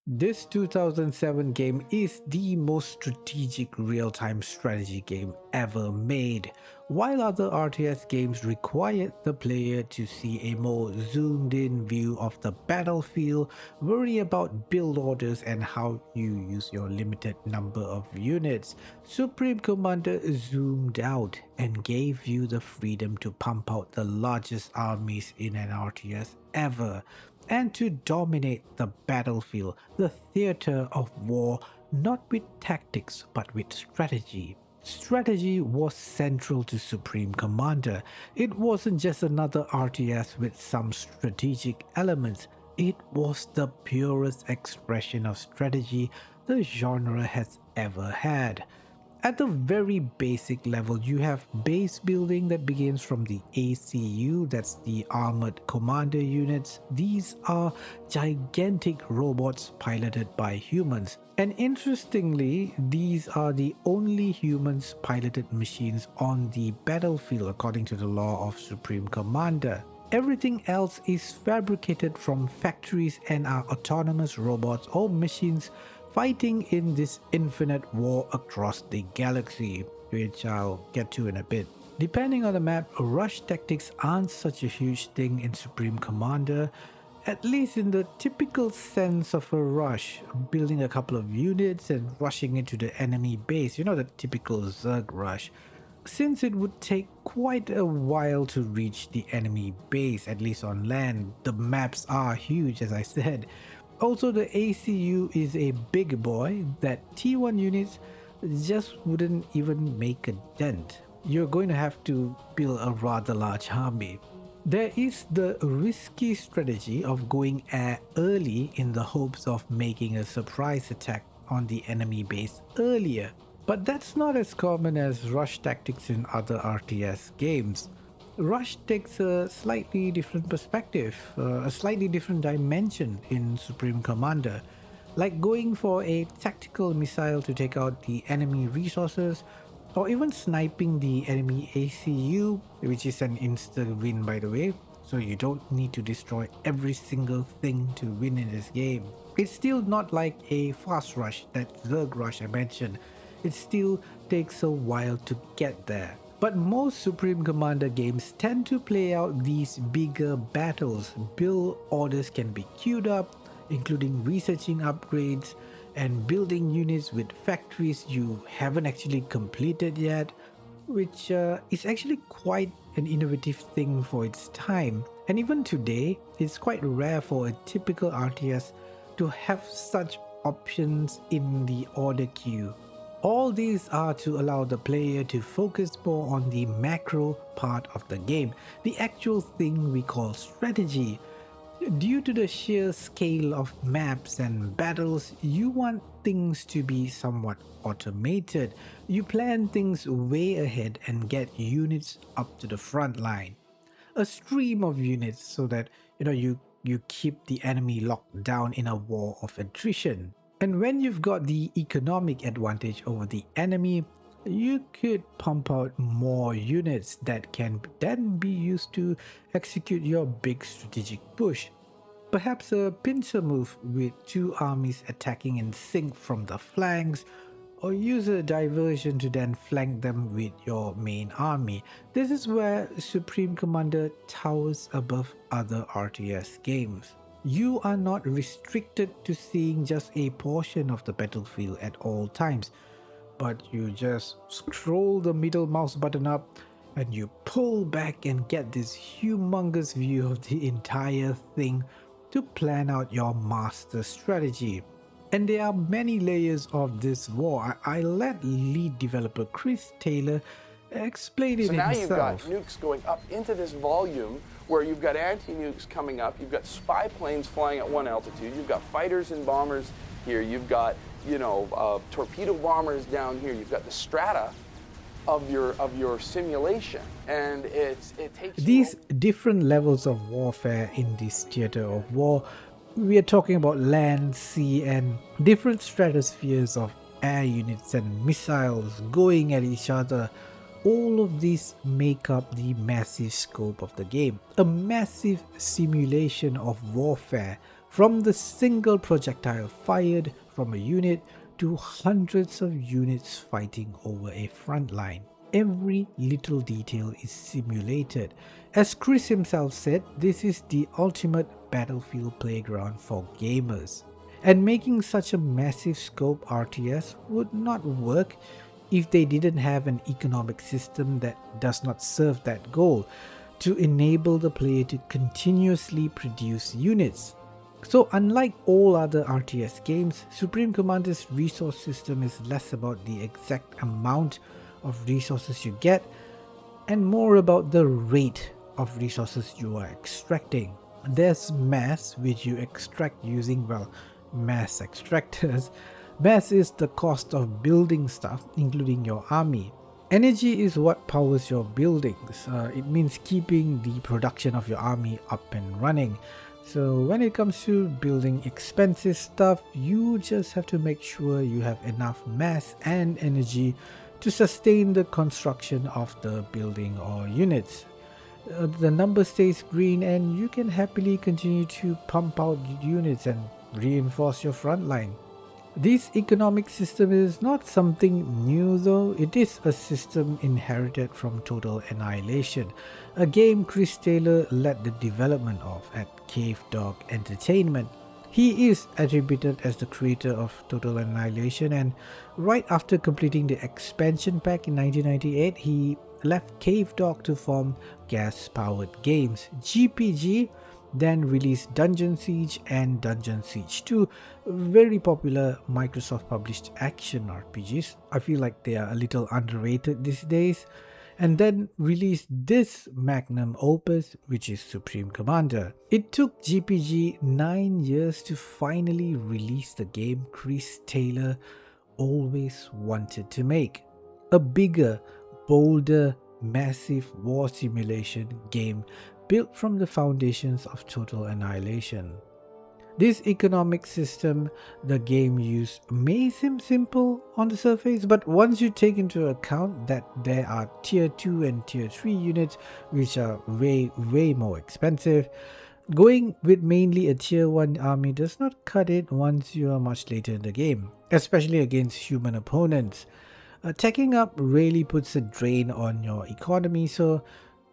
This 2007 game is the most strategic real-time strategy game ever made. While other RTS games required the player to see a more zoomed-in view of the battlefield, worry about build orders and how you use your limited number of units, Supreme Commander zoomed out and gave you the freedom to pump out the largest armies in an RTS ever, and to dominate the battlefield, the theater of war, not with tactics but with strategy. Strategy was central to Supreme Commander. It wasn't just another RTS with some strategic elements, it was the purest expression of strategy the genre has ever had. At the very basic level, you have base building that begins from the ACU, that's the Armored Commander Units. These are gigantic robots piloted by humans. And interestingly, these are the only humans piloted machines on the battlefield according to the law of Supreme Commander. Everything else is fabricated from factories and are autonomous robots or machines fighting in this infinite war across the galaxy, which I'll get to in a bit. Depending on the map, rush tactics aren't such a huge thing in Supreme Commander, at least in the typical sense of a rush, building a couple of units and rushing into the enemy base, the typical Zerg rush. Since it would take quite a while to reach the enemy base, at least on land, the maps are huge as I said. Also, the ACU is a big boy that T1 units just wouldn't even make a dent. You're going to have to build a rather large army. There is the risky strategy of going air early in the hopes of making a surprise attack on the enemy base earlier. But that's not as common as rush tactics in other RTS games. Rush takes a slightly different perspective, a slightly different dimension in Supreme Commander, like going for a tactical missile to take out the enemy resources, or even sniping the enemy ACU, which is an instant win by the way, so you don't need to destroy every single thing to win in this game. It's still not like a fast rush, that Zerg rush I mentioned. It still takes a while to get there. But most Supreme Commander games tend to play out these bigger battles. Build orders can be queued up, including researching upgrades and building units with factories you haven't actually completed yet, which is actually quite an innovative thing for its time. And even today, it's quite rare for a typical RTS to have such options in the order queue. All these are to allow the player to focus more on the macro part of the game, the actual thing we call strategy. Due to the sheer scale of maps and battles, you want things to be somewhat automated. You plan things way ahead and get units up to the front line. A stream of units so that you keep the enemy locked down in a war of attrition. And when you've got the economic advantage over the enemy, you could pump out more units that can then be used to execute your big strategic push. Perhaps a pincer move with two armies attacking in sync from the flanks, or use a diversion to then flank them with your main army. This is where Supreme Commander towers above other RTS games. You are not restricted to seeing just a portion of the battlefield at all times, but you just scroll the middle mouse button up and you pull back and get this humongous view of the entire thing to plan out your master strategy. And there are many layers of this war. I let lead developer Chris Taylor explain it So now himself. you've got nukes going up into this volume where you've got anti-nukes coming up, you've got spy planes flying at one altitude, you've got fighters and bombers here, you've got, torpedo bombers down here, you've got the strata of your simulation, and it takes These different levels of warfare in this theater of war, we are talking about land, sea, and different stratospheres of air units and missiles going at each other. All of these make up the massive scope of the game, a massive simulation of warfare From the single projectile fired from a unit to hundreds of units fighting over a front line. Every little detail is simulated. As Chris himself said, this is the ultimate battlefield playground for gamers. And making such a massive scope RTS would not work if they didn't have an economic system that does not serve that goal, to enable the player to continuously produce units. So unlike all other RTS games, Supreme Commander's resource system is less about the exact amount of resources you get and more about the rate of resources you are extracting. There's mass, which you extract using, well, mass extractors. Mass is the cost of building stuff, including your army. Energy is what powers your buildings. It means keeping the production of your army up and running. So when it comes to building expensive stuff, you just have to make sure you have enough mass and energy to sustain the construction of the building or units. The number stays green and you can happily continue to pump out units and reinforce your front line. This economic system is not something new though, it is a system inherited from Total Annihilation, a game Chris Taylor led the development of at Cave Dog Entertainment. He is attributed as the creator of Total Annihilation, and right after completing the expansion pack in 1998, he left Cave Dog to form Gas Powered Games, GPG, then released Dungeon Siege and Dungeon Siege 2, very popular Microsoft published action RPGs. I feel like they are a little underrated these days. And then released this magnum opus, which is Supreme Commander. It took GPG 9 years to finally release the game Chris Taylor always wanted to make. A bigger, bolder, massive war simulation game built from the foundations of Total Annihilation. This economic system the game used may seem simple on the surface, but once you take into account that there are tier 2 and tier 3 units which are way more expensive, going with mainly a tier 1 army does not cut it once you are much later in the game, especially against human opponents. Attacking up really puts a drain on your economy, so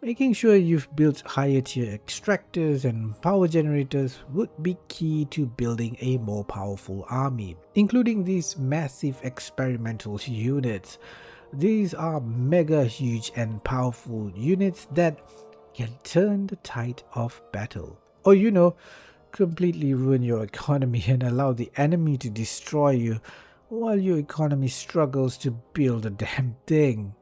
making sure you've built higher tier extractors and power generators would be key to building a more powerful army, including these massive experimental units. These are mega huge and powerful units that can turn the tide of battle. Or completely ruin your economy and allow the enemy to destroy you while your economy struggles to build a damn thing.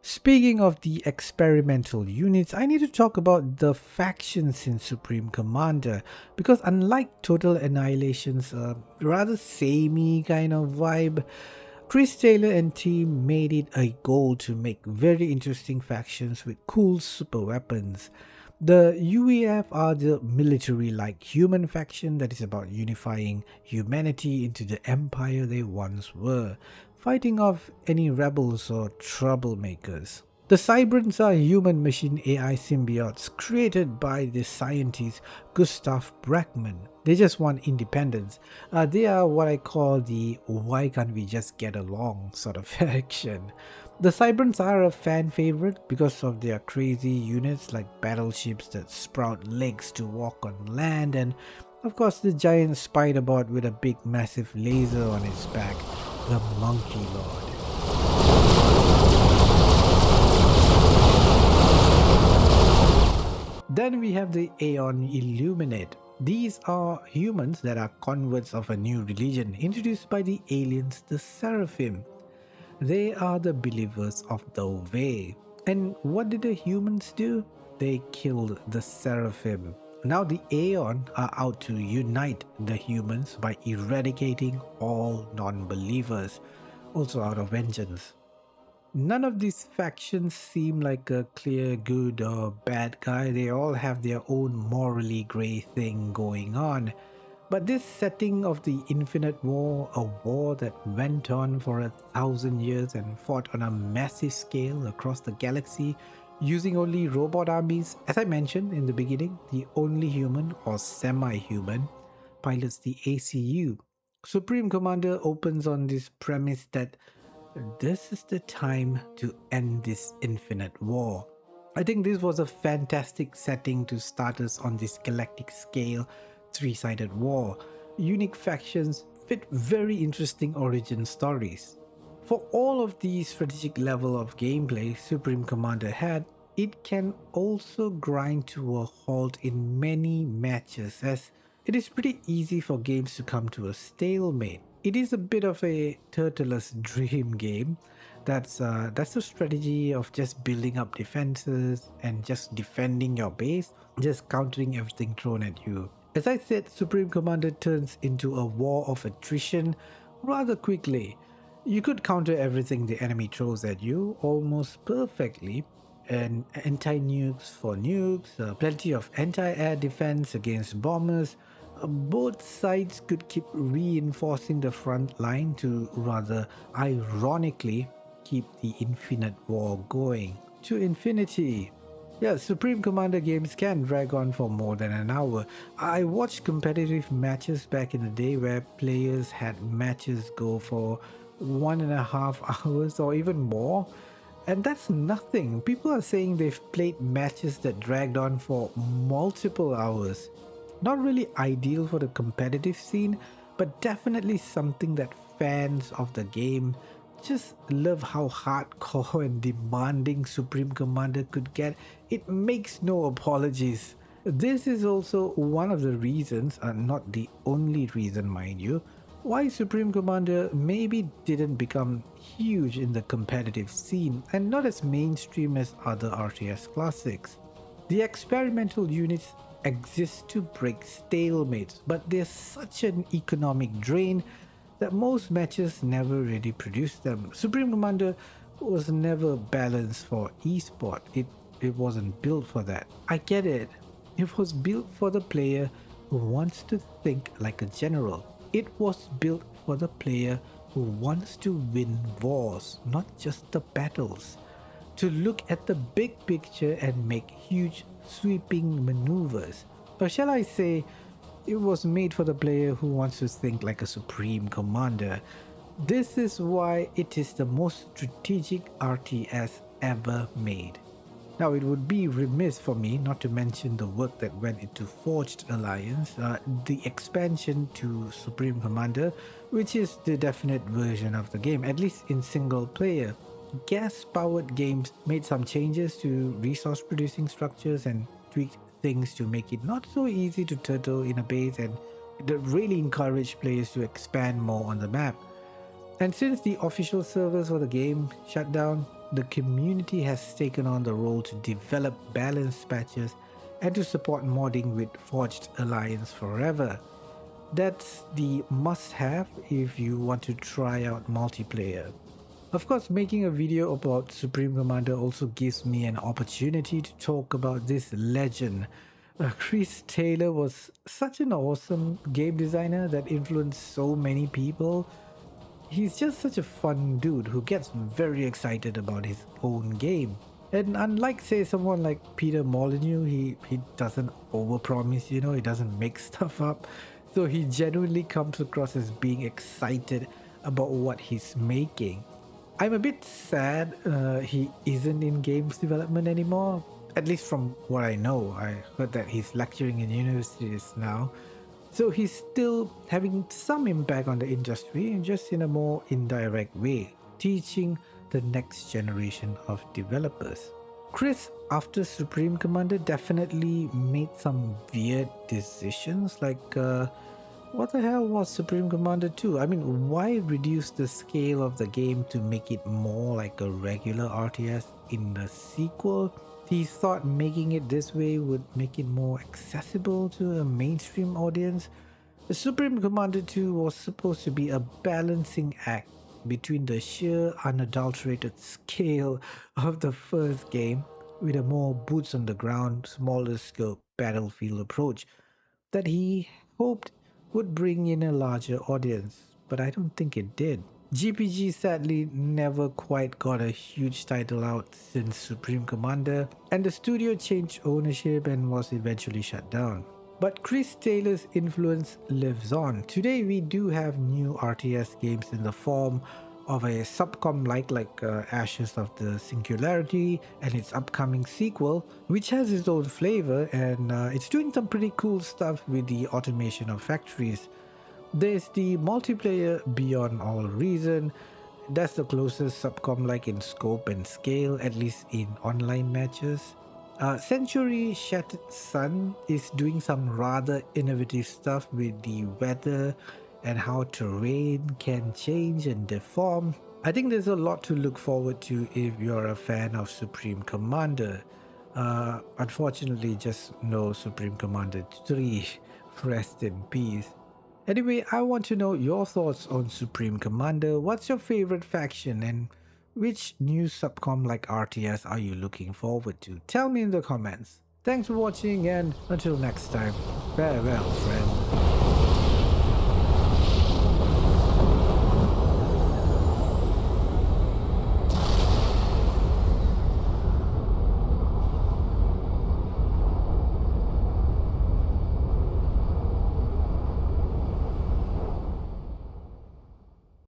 Speaking of the experimental units, I need to talk about the factions in Supreme Commander, because unlike Total Annihilation's rather samey kind of vibe, Chris Taylor and team made it a goal to make very interesting factions with cool super weapons. The UEF are the military-like human faction that is about unifying humanity into the empire they once were, fighting off any rebels or troublemakers. The Cybrans are human-machine AI symbiotes created by the scientist Gustav Brackman. They just want independence. They are what I call the "why can't we just get along" sort of faction. The Cybrans are a fan favorite because of their crazy units like battleships that sprout legs to walk on land, and of course the giant spider bot with a big massive laser on its back, the Monkey Lord. Then we have the Aeon Illuminate. These are humans that are converts of a new religion introduced by the aliens, the Seraphim. They are the believers of the way. And what did the humans do? They killed the Seraphim. Now the Aeon are out to unite the humans by eradicating all non-believers, also out of vengeance. None of these factions seem like a clear good or bad guy. They all have their own morally grey thing going on. But this setting of the Infinite War, a war that went on for 1,000 years and fought on a massive scale across the galaxy using only robot armies, as I mentioned in the beginning, the only human or semi-human pilots the ACU. Supreme Commander opens on this premise that this is the time to end this infinite war. I think this was a fantastic setting to start us on this galactic scale three-sided war. Unique factions fit very interesting origin stories. For all of the strategic level of gameplay Supreme Commander had, it can also grind to a halt in many matches as it is pretty easy for games to come to a stalemate. It is a bit of a turtleless dream game. That's the strategy of just building up defenses and just defending your base, just countering everything thrown at you. As I said, Supreme Commander turns into a war of attrition rather quickly. You could counter everything the enemy throws at you almost perfectly, and anti-nukes for nukes, plenty of anti-air defense against bombers. Both sides could keep reinforcing the front line to rather ironically keep the infinite war going to infinity. Yeah, Supreme Commander games can drag on for more than an hour. I watched competitive matches back in the day where players had matches go for 1.5 hours or even more. And that's nothing. People are saying they've played matches that dragged on for multiple hours. Not really ideal for the competitive scene, but definitely something that fans of the game just love how hardcore and demanding Supreme Commander could get. It makes no apologies. This is also one of the reasons, not the only reason mind you, why Supreme Commander maybe didn't become huge in the competitive scene and not as mainstream as other RTS classics. The experimental units exist to break stalemates, but they're such an economic drain that most matches never really produce them. Supreme Commander was never balanced for esport. It wasn't built for that. I get it. It was built for the player who wants to think like a general. It was built for the player who wants to win wars, not just the battles. To look at the big picture and make huge sweeping maneuvers. Or shall I say, it was made for the player who wants to think like a Supreme Commander. This is why it is the most strategic RTS ever made. Now, it would be remiss for me not to mention the work that went into Forged Alliance, the expansion to Supreme Commander, which is the definite version of the game, at least in single player. Gas-powered games made some changes to resource producing structures and tweaked things to make it not so easy to turtle in a base, and it really encouraged players to expand more on the map. And since the official servers for the game shut down, the community has taken on the role to develop balanced patches and to support modding with Forged Alliance forever. That's the must-have if you want to try out multiplayer. Of course, making a video about Supreme Commander also gives me an opportunity to talk about this legend. Chris Taylor was such an awesome game designer that influenced so many people. He's just such a fun dude who gets very excited about his own game. And unlike, say, someone like Peter Molyneux, he doesn't overpromise, he doesn't make stuff up. So he genuinely comes across as being excited about what he's making. I'm a bit sad he isn't in games development anymore, at least from what I know. I heard that he's lecturing in universities now. So he's still having some impact on the industry, just in a more indirect way, teaching the next generation of developers. Chris, after Supreme Commander, definitely made some weird decisions, like what the hell was Supreme Commander 2? I mean, why reduce the scale of the game to make it more like a regular RTS in the sequel? He thought making it this way would make it more accessible to a mainstream audience. The Supreme Commander 2 was supposed to be a balancing act between the sheer unadulterated scale of the first game with a more boots on the ground, smaller scope battlefield approach that he hoped would bring in a larger audience, but I don't think it did. GPG sadly never quite got a huge title out since Supreme Commander, and the studio changed ownership and was eventually shut down. But Chris Taylor's influence lives on. Today, we do have new RTS games in the form of a Supcom like Ashes of the Singularity and its upcoming sequel, which has its own flavor and it's doing some pretty cool stuff with the automation of factories. There's the multiplayer Beyond All Reason. That's the closest Subcom like in scope and scale, at least in online matches. Century Shattered Sun is doing some rather innovative stuff with the weather and how terrain can change and deform. I think there's a lot to look forward to if you're a fan of Supreme Commander. Unfortunately, just no Supreme Commander 3. Rest in peace. Anyway, I want to know your thoughts on Supreme Commander. What's your favorite faction and which new subcom like RTS are you looking forward to? Tell me in the comments. Thanks for watching and until next time, farewell friend.